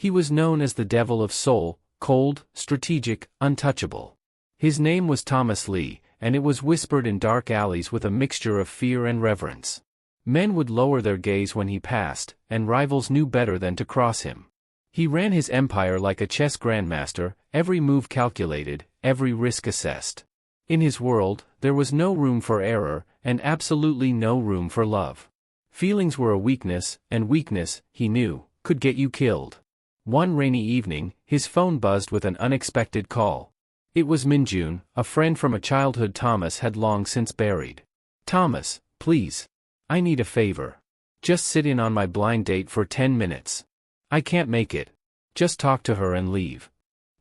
He was known as the Devil of Soul, cold, strategic, untouchable. His name was Thomas Lee, and it was whispered in dark alleys with a mixture of fear and reverence. Men would lower their gaze when he passed, and rivals knew better than to cross him. He ran his empire like a chess grandmaster, every move calculated, every risk assessed. In his world, there was no room for error, and absolutely no room for love. Feelings were a weakness, and weakness, he knew, could get you killed. One rainy evening, his phone buzzed with an unexpected call. It was Minjun, a friend from a childhood Thomas had long since buried. "Thomas, please. I need a favor. Just sit in on my blind date for 10 minutes. I can't make it. Just talk to her and leave."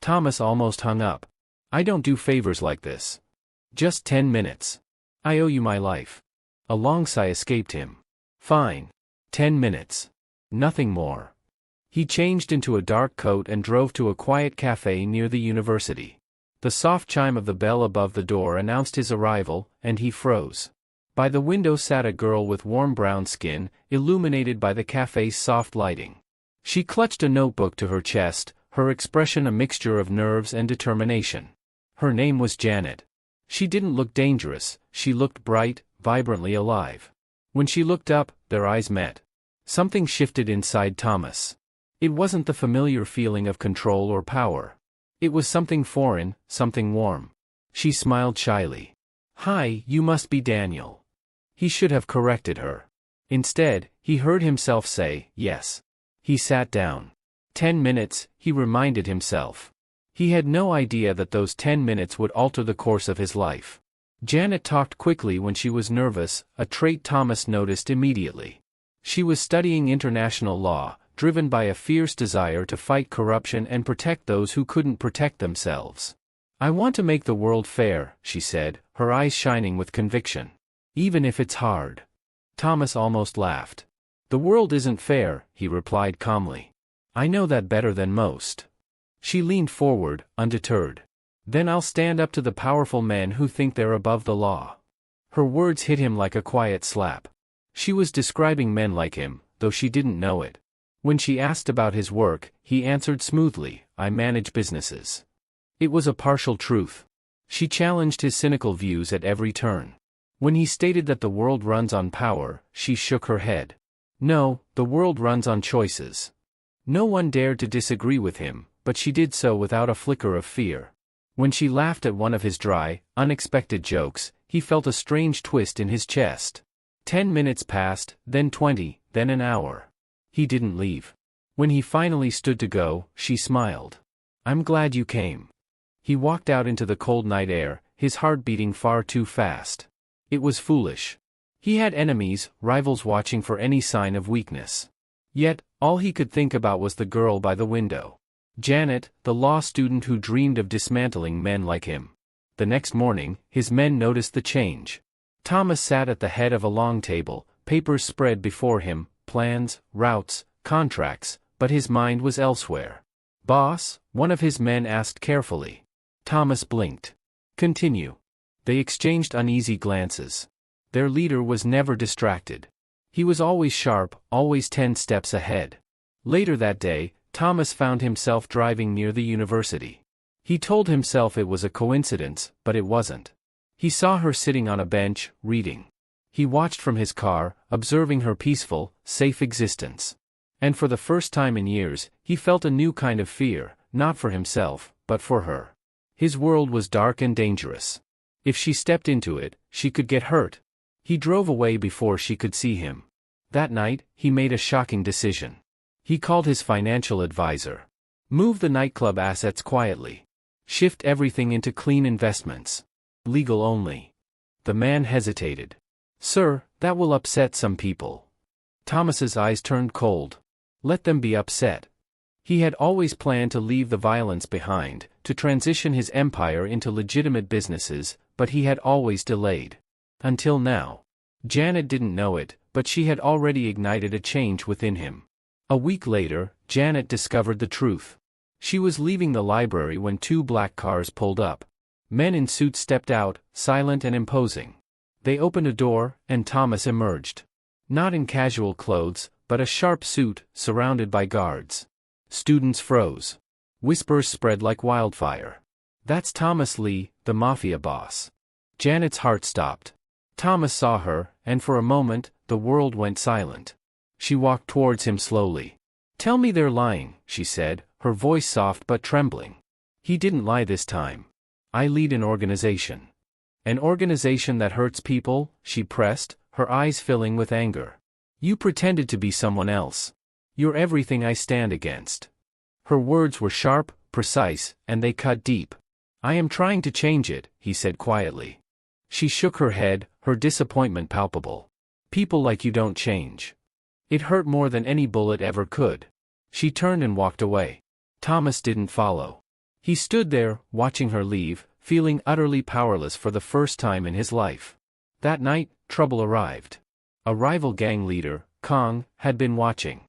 Thomas almost hung up. "I don't do favors like this. Just 10 minutes. I owe you my life." A long sigh escaped him. "Fine. 10 minutes. Nothing more." He changed into a dark coat and drove to a quiet cafe near the university. The soft chime of the bell above the door announced his arrival, and he froze. By the window sat a girl with warm brown skin, illuminated by the cafe's soft lighting. She clutched a notebook to her chest, her expression a mixture of nerves and determination. Her name was Janet. She didn't look dangerous, she looked bright, vibrantly alive. When she looked up, their eyes met. Something shifted inside Thomas. It wasn't the familiar feeling of control or power. It was something foreign, something warm. She smiled shyly. "Hi, you must be Daniel." He should have corrected her. Instead, he heard himself say, "Yes." He sat down. 10 minutes, he reminded himself. He had no idea that those 10 minutes would alter the course of his life. Janet talked quickly when she was nervous, a trait Thomas noticed immediately. She was studying international law, driven by a fierce desire to fight corruption and protect those who couldn't protect themselves. "I want to make the world fair," she said, her eyes shining with conviction. "Even if it's hard." Thomas almost laughed. "The world isn't fair," he replied calmly. "I know that better than most." She leaned forward, undeterred. "Then I'll stand up to the powerful men who think they're above the law." Her words hit him like a quiet slap. She was describing men like him, though she didn't know it. When she asked about his work, he answered smoothly, "I manage businesses." It was a partial truth. She challenged his cynical views at every turn. When he stated that the world runs on power, she shook her head. "No, the world runs on choices." No one dared to disagree with him, but she did so without a flicker of fear. When she laughed at one of his dry, unexpected jokes, he felt a strange twist in his chest. 10 minutes passed, then 20, then an hour. He didn't leave. When he finally stood to go, she smiled. "I'm glad you came." He walked out into the cold night air, his heart beating far too fast. It was foolish. He had enemies, rivals watching for any sign of weakness. Yet, all he could think about was the girl by the window. Janet, the law student who dreamed of dismantling men like him. The next morning, his men noticed the change. Thomas sat at the head of a long table, papers spread before him, plans, routes, contracts, but his mind was elsewhere. "Boss?" one of his men asked carefully. Thomas blinked. "Continue." They exchanged uneasy glances. Their leader was never distracted. He was always sharp, always 10 steps ahead. Later that day, Thomas found himself driving near the university. He told himself it was a coincidence, but it wasn't. He saw her sitting on a bench, reading. He watched from his car, observing her peaceful, safe existence. And for the first time in years, he felt a new kind of fear, not for himself, but for her. His world was dark and dangerous. If she stepped into it, she could get hurt. He drove away before she could see him. That night, he made a shocking decision. He called his financial advisor. "Move the nightclub assets quietly. Shift everything into clean investments. Legal only." The man hesitated. "Sir, that will upset some people." Thomas's eyes turned cold. Let them be upset. He had always planned to leave the violence behind, to transition his empire into legitimate businesses, but he had always delayed. Until now. Janet didn't know it, but she had already ignited a change within him. A week later, Janet discovered the truth. She was leaving the library when 2 black cars pulled up. Men in suits stepped out, silent and imposing. They opened a door, and Thomas emerged. Not in casual clothes, but a sharp suit, surrounded by guards. Students froze. Whispers spread like wildfire. That's Thomas Lee, the Mafia boss. Janet's heart stopped. Thomas saw her, and for a moment, the world went silent. She walked towards him slowly. Tell me they're lying, she said, her voice soft but trembling. He didn't lie this time. I lead an organization. An organization that hurts people, she pressed, her eyes filling with anger. You pretended to be someone else. You're everything I stand against. Her words were sharp, precise, and they cut deep. I am trying to change it, he said quietly. She shook her head, her disappointment palpable. People like you don't change. It hurt more than any bullet ever could. She turned and walked away. Thomas didn't follow. He stood there, watching her leave, feeling utterly powerless for the first time in his life. That night, trouble arrived. A rival gang leader, Kong, had been watching.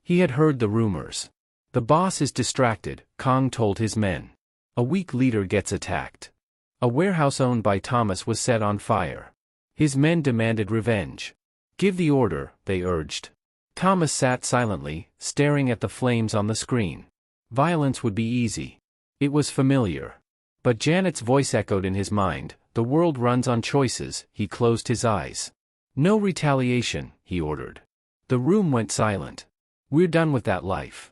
He had heard the rumors. The boss is distracted, Kong told his men. A weak leader gets attacked. A warehouse owned by Thomas was set on fire. His men demanded revenge. Give the order, they urged. Thomas sat silently, staring at the flames on the screen. Violence would be easy. It was familiar. But Janet's voice echoed in his mind, the world runs on choices. He closed his eyes. No retaliation, he ordered. The room went silent. We're done with that life.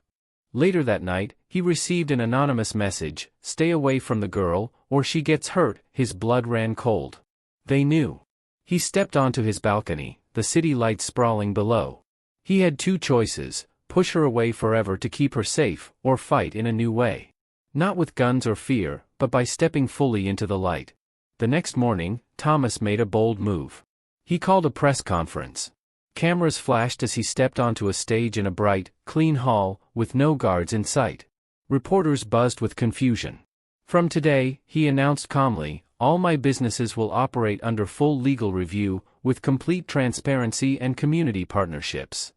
Later that night, he received an anonymous message, stay away from the girl, or she gets hurt. His blood ran cold. They knew. He stepped onto his balcony, the city lights sprawling below. He had two choices, push her away forever to keep her safe, or fight in a new way. Not with guns or fear, but by stepping fully into the light. The next morning, Thomas made a bold move. He called a press conference. Cameras flashed as he stepped onto a stage in a bright, clean hall, with no guards in sight. Reporters buzzed with confusion. From today, he announced calmly, all my businesses will operate under full legal review, with complete transparency and community partnerships.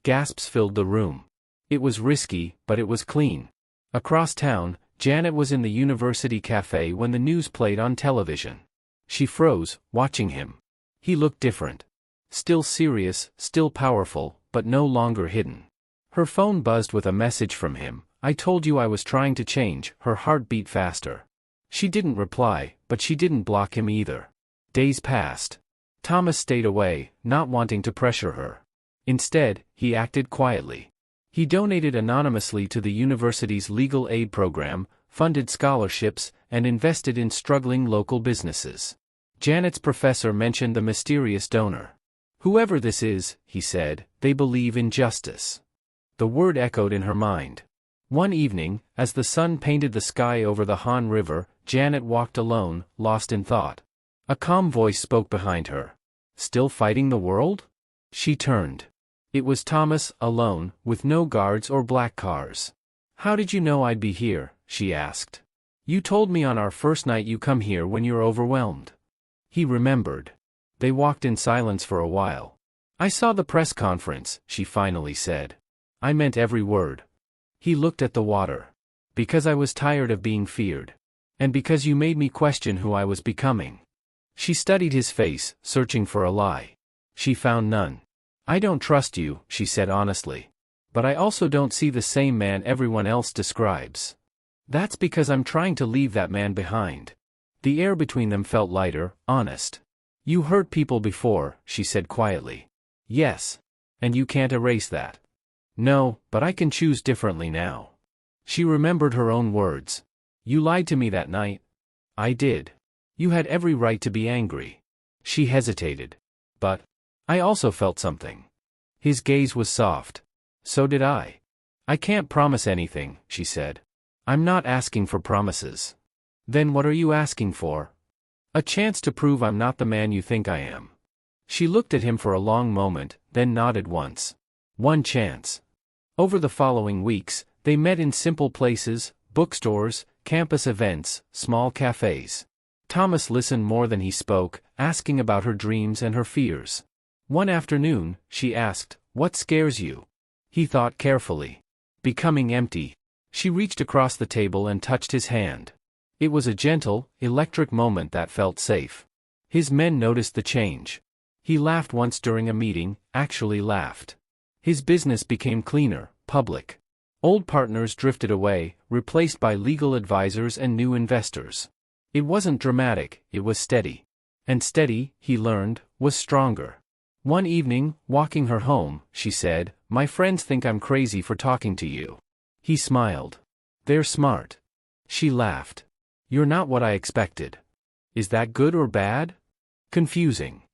Gasps filled the room. It was risky, but it was clean. Across town, Janet was in the university cafe when the news played on television. She froze, watching him. He looked different. Still serious, still powerful, but no longer hidden. Her phone buzzed with a message from him. I told you I was trying to change. Her heart beat faster. She didn't reply, but she didn't block him either. Days passed. Thomas stayed away, not wanting to pressure her. Instead, he acted quietly. He donated anonymously to the university's legal aid program, funded scholarships, and invested in struggling local businesses. Janet's professor mentioned the mysterious donor. Whoever this is, he said, they believe in justice. The word echoed in her mind. One evening, as the sun painted the sky over the Han River, Janet walked alone, lost in thought. A calm voice spoke behind her. Still fighting the world? She turned. It was Thomas, alone, with no guards or black cars. How did you know I'd be here? She asked. You told me on our first night you come here when you're overwhelmed. He remembered. They walked in silence for a while. I saw the press conference, she finally said. I meant every word. He looked at the water. Because I was tired of being feared. And because you made me question who I was becoming. She studied his face, searching for a lie. She found none. I don't trust you, she said honestly. But I also don't see the same man everyone else describes. That's because I'm trying to leave that man behind. The air between them felt lighter, honest. You hurt people before, she said quietly. Yes. And you can't erase that. No, but I can choose differently now. She remembered her own words. You lied to me that night. I did. You had every right to be angry. She hesitated. But I also felt something. His gaze was soft. So did I. I can't promise anything, she said. I'm not asking for promises. Then what are you asking for? A chance to prove I'm not the man you think I am. She looked at him for a long moment, then nodded once. One chance. Over the following weeks, they met in simple places, bookstores, campus events, small cafes. Thomas listened more than he spoke, asking about her dreams and her fears. One afternoon, she asked, what scares you? He thought carefully. Becoming empty. She reached across the table and touched his hand. It was a gentle, electric moment that felt safe. His men noticed the change. He laughed once during a meeting, actually laughed. His business became cleaner, public. Old partners drifted away, replaced by legal advisors and new investors. It wasn't dramatic, it was steady. And steady, he learned, was stronger. One evening, walking her home, she said, "My friends think I'm crazy for talking to you." He smiled. "They're smart." She laughed. "You're not what I expected." "Is that good or bad?" "Confusing."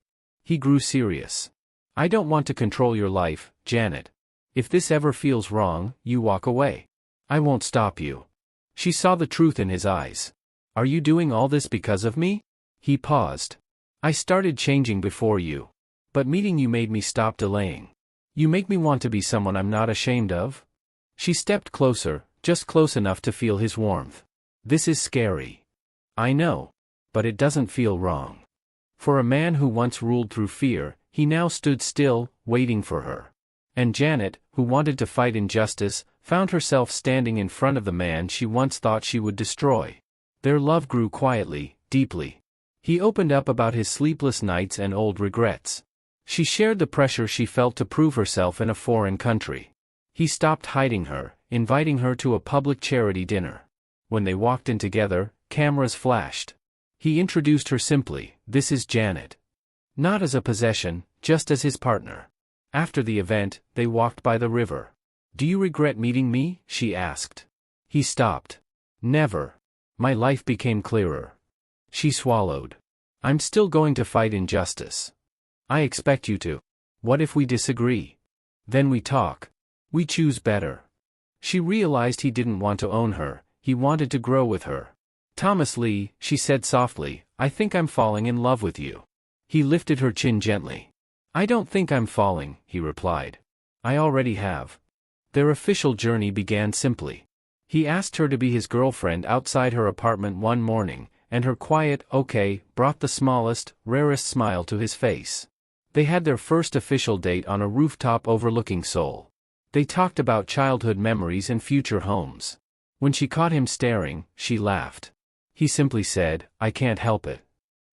He grew serious. "I don't want to control your life, Janet. If this ever feels wrong, you walk away. I won't stop you." She saw the truth in his eyes. "Are you doing all this because of me?" He paused. "I started changing before you. But meeting you made me stop delaying. You make me want to be someone I'm not ashamed of." She stepped closer, just close enough to feel his warmth. "This is scary." "I know. But it doesn't feel wrong." For a man who once ruled through fear, he now stood still, waiting for her. And Janet, who wanted to fight injustice, found herself standing in front of the man she once thought she would destroy. Their love grew quietly, deeply. He opened up about his sleepless nights and old regrets. She shared the pressure she felt to prove herself in a foreign country. He stopped hiding her, inviting her to a public charity dinner. When they walked in together, cameras flashed. He introduced her simply, "This is Janet." Not as a possession, just as his partner. After the event, they walked by the river. "Do you regret meeting me?" she asked. He stopped. "Never. My life became clearer." She swallowed. "I'm still going to fight injustice. I expect you to. What if we disagree? Then we talk. We choose better." She realized he didn't want to own her, he wanted to grow with her. "Thomas Lee," she said softly, "I think I'm falling in love with you." He lifted her chin gently. "I don't think I'm falling," he replied. "I already have." Their official journey began simply. He asked her to be his girlfriend outside her apartment one morning, and her quiet "okay" brought the smallest, rarest smile to his face. They had their first official date on a rooftop overlooking Seoul. They talked about childhood memories and future homes. When she caught him staring, she laughed. He simply said, "I can't help it."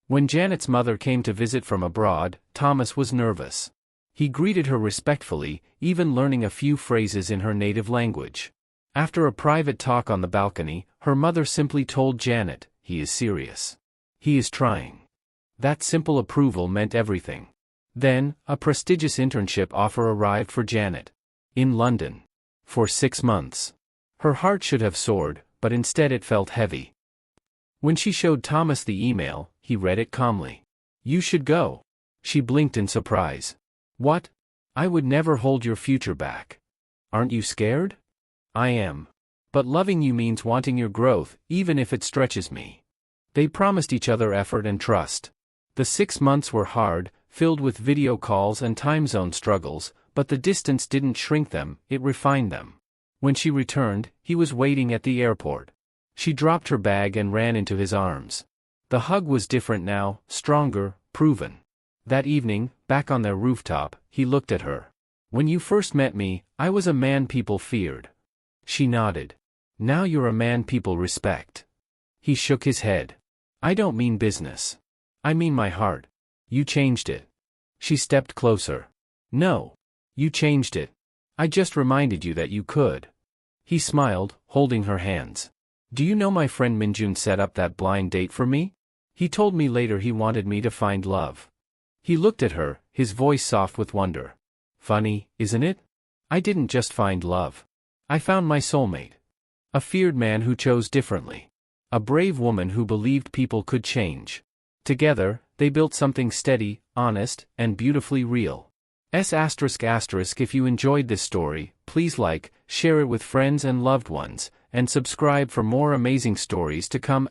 When Janet's mother came to visit from abroad, Thomas was nervous. He greeted her respectfully, even learning a few phrases in her native language. After a private talk on the balcony, her mother simply told Janet, "He is serious. He is trying." That simple approval meant everything. Then, a prestigious internship offer arrived for Janet. In London. For 6 months. Her heart should have soared, but instead it felt heavy. When she showed Thomas the email, he read it calmly. "You should go." She blinked in surprise. "What? I would never hold your future back." "Aren't you scared?" "I am. But loving you means wanting your growth, even if it stretches me." They promised each other effort and trust. The 6 months were hard, filled with video calls and time zone struggles, but the distance didn't shrink them, it refined them. When she returned, he was waiting at the airport. She dropped her bag and ran into his arms. The hug was different now, stronger, proven. That evening, back on their rooftop, he looked at her. "When you first met me, I was a man people feared." She nodded. "Now you're a man people respect." He shook his head. "I don't mean business. I mean my heart. You changed it." She stepped closer. "No. You changed it. I just reminded you that you could." He smiled, holding her hands. "Do you know my friend Minjun set up that blind date for me? He told me later he wanted me to find love." He looked at her, his voice soft with wonder. "Funny, isn't it? I didn't just find love. I found my soulmate. A feared man who chose differently. A brave woman who believed people could change. Together, they built something steady, honest, and beautifully real." If you enjoyed this story, please like, share it with friends and loved ones, and subscribe for more amazing stories to come.